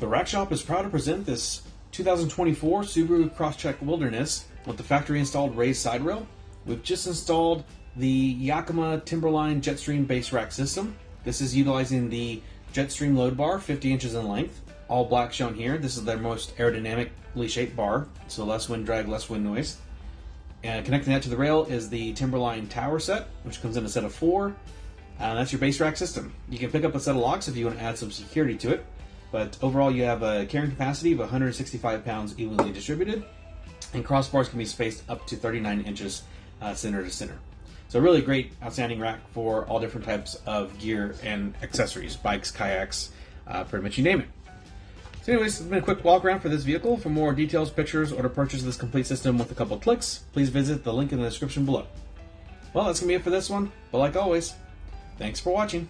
The Rack Shop is proud to present this 2024 Subaru Crosstrek Wilderness with the factory installed raised side rail. We've just installed the Yakima TimberLine JetStream base rack system. This is utilizing the JetStream load bar, 50 inches in length, all black shown here. This is their most aerodynamically shaped bar, so less wind drag, less wind noise. And connecting that to the rail is the TimberLine tower set, which comes in a set of 4. And that's your base rack system. You can pick up a set of locks if you want to add some security to it. But overall, you have a carrying capacity of 165 pounds evenly distributed, and crossbars can be spaced up to 39 inches center to center. So really great, outstanding rack for all different types of gear and accessories, bikes, kayaks, pretty much you name it. So anyways, it's been a quick walk around for this vehicle. For more details, pictures, or to purchase this complete system with a couple clicks, please visit the link in the description below. Well, that's going to be it for this one, but like always, thanks for watching.